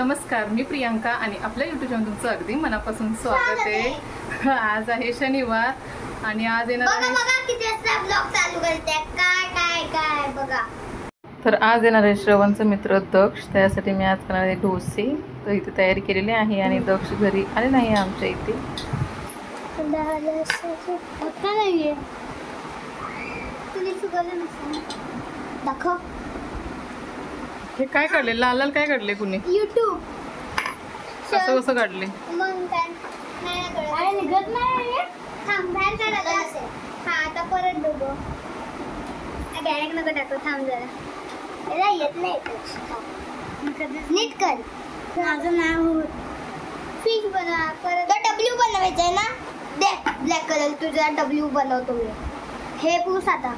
नमस्कार, मी प्रियांका आणि आपल्या YouTube चॅनल तुमचं अगदी मनापासून स्वागत आहे। आज आहे शनिवार आणि आज येणार आहे किती वाजता ब्लॉग चालू करते काय बघा। तर आज येणार आहे श्रवणचा मित्र दक्ष, त्यासाठी मी आज करणार आहे डोसे। तर इथे तयारी केलेली आहे आणि दक्ष घरी आले नाही आमच्या इथे। दाखव हे काय काढले, लाल लाल काय काढले कुणी? YouTube असं कसं काढले? मग काय नाही निघत नाही। थांब बाहेर काढायला असेल। हा आता परत बघू। डायरेक्ट नको टाकू, थांब जरा। याला येत नाही नीट कर। माझं नाव फिश बनवा। परत डब्ल्यू बनवायचं आहे ना, दे ब्लॅक कलर तुझा डब्ल्यू बनवतो मी। हे पूस आता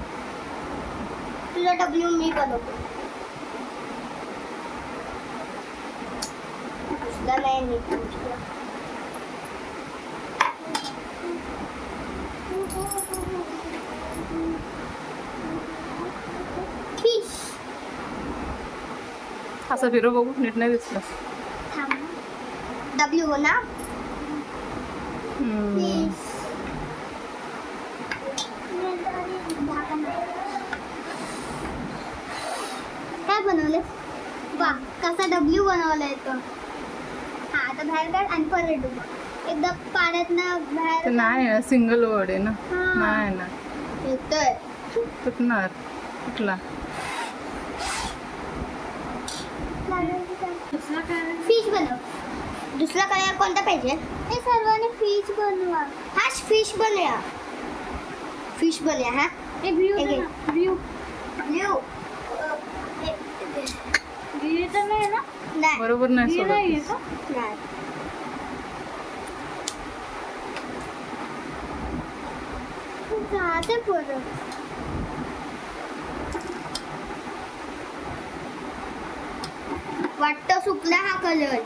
तुझा डब्ल्यू मी बनवतो। नहीं नहीं फिश असं फिरो बघू, नीट नाही दिसलं। डब्ल्यू हो ना फिश। काय बनवले? वाह कसा डब्ल्यू बनवलाय तो। हाँ आता बाहेर काढ आणि परत डुबा। एकदा पाण्यात ना बाहेर नाही ना, सिंगल वर्ड आहे ना। हाँ। नाही ना, येतोय तुटणार कुठला? फिश बनव। दुसरा कलर कोणता पाहिजे? हे सर्वांनी फिश बनवा। हा फिश बनवूया, फिश बनवूया। हा एक व्यू व्यू व्यू व्यू तर नाही ना? नाही बरोबर नाही सोडत। नाही जाते परत। वाटतं सुकला हा कलर।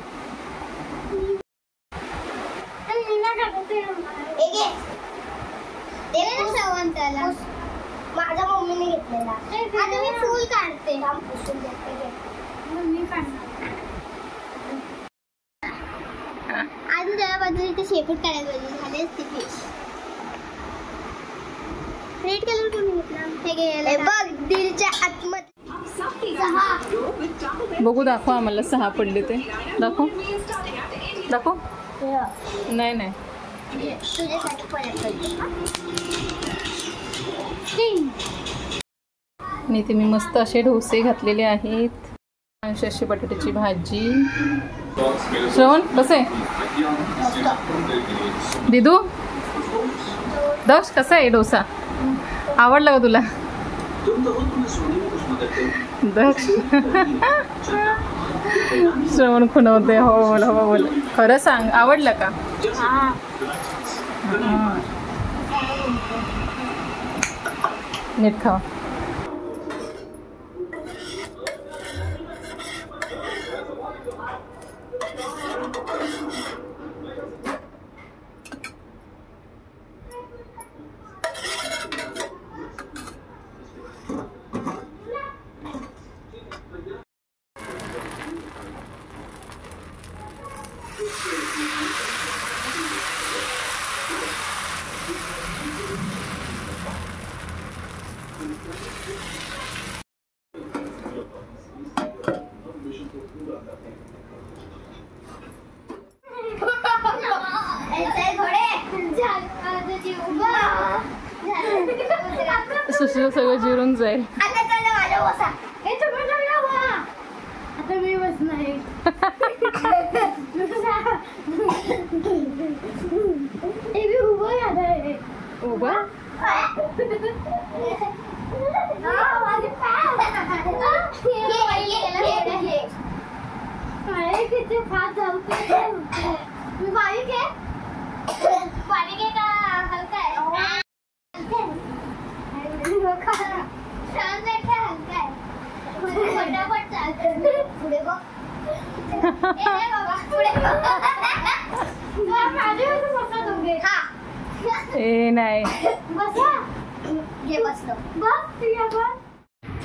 माझ्या मम्मीने घेतलेला। आता मी फुल काढते। आज त्याला बाजूला इथे शेपूट काढायला पाहिजे, झाले असते फिश। रेड कलर कोणी घेतला? हे गेले बघ दिलच्या आतमध्ये। बघू, दाखव आम्हाला 6 पडले ते। दाखव दाखव। नाही नाही, तुझ्यासाठी परत आणि इथे मी मस्त असे डोसे घातलेले आहेत। अशी बटाट्याची भाजी। श्रवण कसं आहे? दिदू दक्ष कसा आहे डोसा? आवडला का तुला? दक्ष श्रवण खुणवते। हो बोल हो बोल, खरं सांग, आवडलं का? नीट खावा। सगळं जिरून जाईल। आता मी बसणार आहे। उभा किती फास्ट धावते। मी बारीक आहे, बारीक आहे का हलका आहे? फटाफट चालते पुढे बघ। पुढे ए नाही बसा। हे बसलो बस।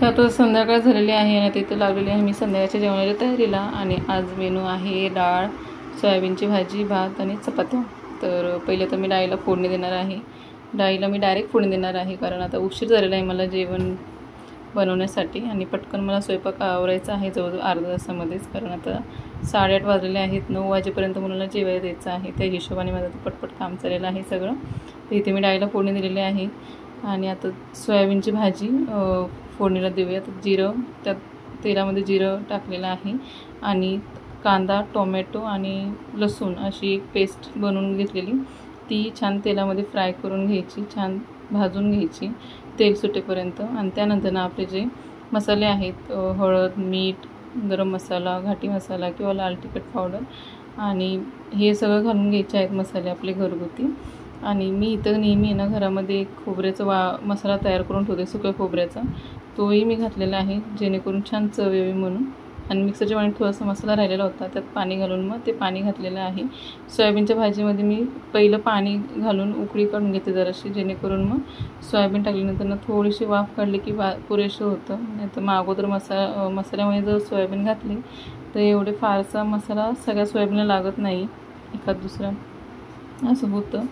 तर आता संध्याकाळ झालेली आहे आणि तिथे लागलेली आहे मी संध्याकाळच्या जेवणाच्या तयारीला. आणि आज मेनू आहे डाळ, सोयाबीनची भाजी, भात आणि चपात्या. तर पहिले तर मी डाळीला फोडणी देणार आहे. डाळीला मी डायरेक्ट फोडणी देणार आहे कारण आता उशीर झालेला आहे मला जेवण बनवण्यासाठी आणि पटकन मला स्वयंपाक आवरायचा आहे जवळजवळ अर्ध्या तासामध्येच. कारण आता 8:30 वाजलेले आहेत. 9 वाजेपर्यंत मुलांना जेवायला द्यायचं आहे. त्या हिशोबाने माझं पटपट काम चाललेलं आहे सगळं. तर इथे मी डाळीला फोडणी दिलेली आहे आणि आता सोयाबीनची भाजी फोडणीला देऊया. तर जिरं, त्यात तेलामध्ये जिरं टाकलेलं आहे आणि कांदा, टोमॅटो आणि लसूण अशी एक पेस्ट बनवून घेतलेली, ती छान तेलामध्ये फ्राय करून घ्यायची, छान भाजून घ्यायची तेल सुटेपर्यंत. आणि त्यानंतर ना आपले जे मसाले आहेत, हळद, मीठ, गरम मसाला, घाटी मसाला किंवा लाल तिखट पावडर आणि हे सगळं घालून घ्यायचे आहेत मसाले आपले घरगुती. आणि मी इथं नेहमी ना घरामध्ये खोबऱ्याचा मसाला तयार करून ठेवते, सुक्या खोबऱ्याचा, तोही मी घातलेला आहे जेणेकरून छान चव यावी म्हणून. आणि मिक्सरच्या पाण्यात थोडासा मसाला राहिलेला होता, त्यात पाणी घालून मग ते पाणी घातलेलं आहे. सोयाबीनच्या भाजीमध्ये मी पहिलं पाणी घालून उकळी काढून घेते जराशी, जेणेकरून मग सोयाबीन टाकल्यानंतर ना थोडीशी वाफ काढली की पुरेसं होतं. नाही तर मग अगोदर मसाल्यामध्ये जर सोयाबीन घातली तर एवढे फारसा मसाला सगळ्या सोयाबीनला लागत नाही, एखाद दुसरा असं होतं.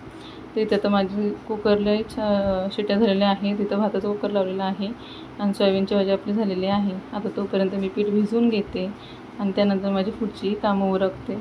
तर इथं आता माझी कुकरला शिट्या झालेल्या आहे. तिथं भाताचा कुकर लावलेला आहे आणि सोयाबीनची भाजी आपली झालेली आहे. आता तोपर्यंत मी पीठ भिजवून घेते आणि त्यानंतर माझी पुढची कामं उरकते.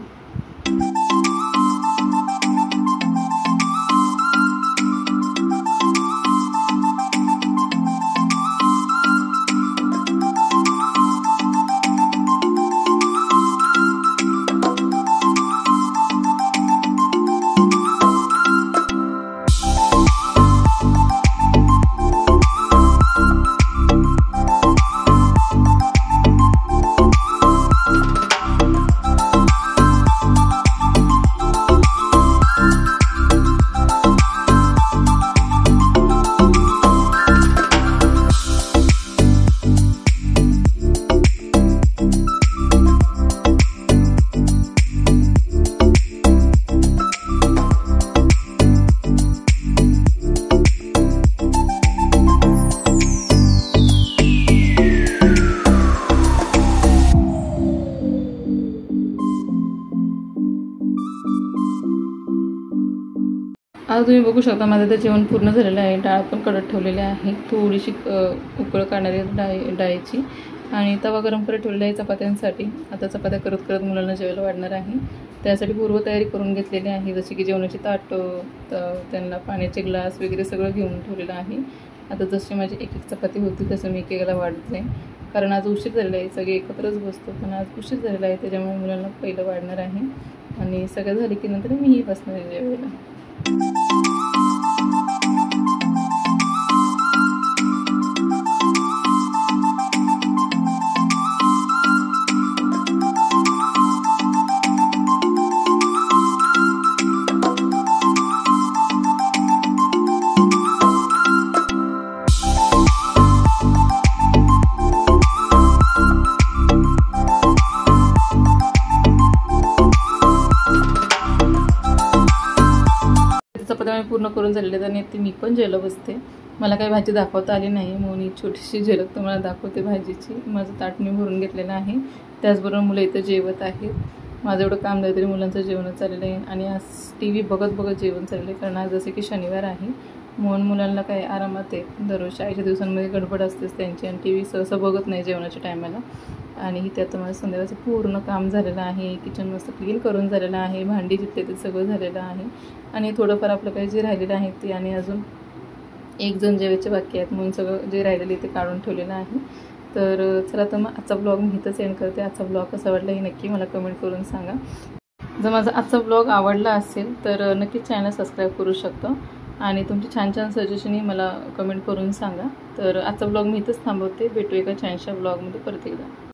आता तुम्ही बघू शकता माझं तर जेवण पूर्ण झालेलं आहे. डाळ पण कडक ठेवलेली आहे, थोडीशी उकळ काढणारी डाळीची, आणि तवा गरम करत ठेवलेला आहे चपात्यांसाठी. आता चपात्या करत करत मुलांना जेवायला वाढणार आहे. त्यासाठी पूर्वतयारी करून घेतलेली आहे, जसे की जेवणाची ताटं, त्यांना पाण्याचे ग्लास वगैरे सगळं घेऊन ठेवलेलं आहे. आता जशी माझी एक चपाती होती तसं मी एकेकाला वाढते, कारण आज उशीर झालेला आहे. सगळे एकत्रच बसतो, पण आज उशीर झालेला आहे त्याच्यामुळे मुलांना पहिलं वाढणार आहे आणि सगळं झालं की नंतर मीही बसणार आहे जेवायला. चपात्या पूर्ण करून झालेले आणि ती मी पण जेवायला बसते. मला काही भाजी दाखवता आली नाही म्हणून ही छोटीशी झलक तुम्हाला दाखवते भाजीची. माझं ताट मी भरून घेतलेलं आहे. त्याचबरोबर मुलं इथं जेवत आहेत. माझं एवढं काम झालं तरी मुलांचं जेवण चाललेलं आहे आणि आज TV बघत बघत जेवण चाललं आहे, कारण आज जसे की शनिवार आहे म्हणून मुलांना काही आरामात आहे. दररोज शाळेच्या दिवसांमध्ये गडबड असतेच त्यांची आणि TV सहसा बघत नाही जेवणाच्या टायमाला. आणि इथे आता माझं संध्याकाळचं पूर्ण काम झालेलं आहे. किचन मस्त क्लीन करून झालेलं आहे, भांडी जिथले ते सगळं झालेलं आहे आणि थोडंफार आपलं काही जे राहिलेलं आहे ते, आणि अजून एक जण जेवायचे बाकी आहेत म्हणून सगळं जे राहिलेलं ते काढून ठेवलेलं आहे. तर चला तर मग आजचा ब्लॉग मी इथंच एंड करते. आजचा ब्लॉग कसा वाटला हे नक्की मला कमेंट करून सांगा. जर माझा आजचा ब्लॉग आवडला असेल तर नक्कीच चॅनल सबस्क्राईब करू शकतो आणि तुमची छान छान सजेशनही मला कमेंट करून सांगा. तर आजचा ब्लॉग मी इथंच थांबवते. भेटू एका छानशा ब्लॉगमध्ये परत एकदा.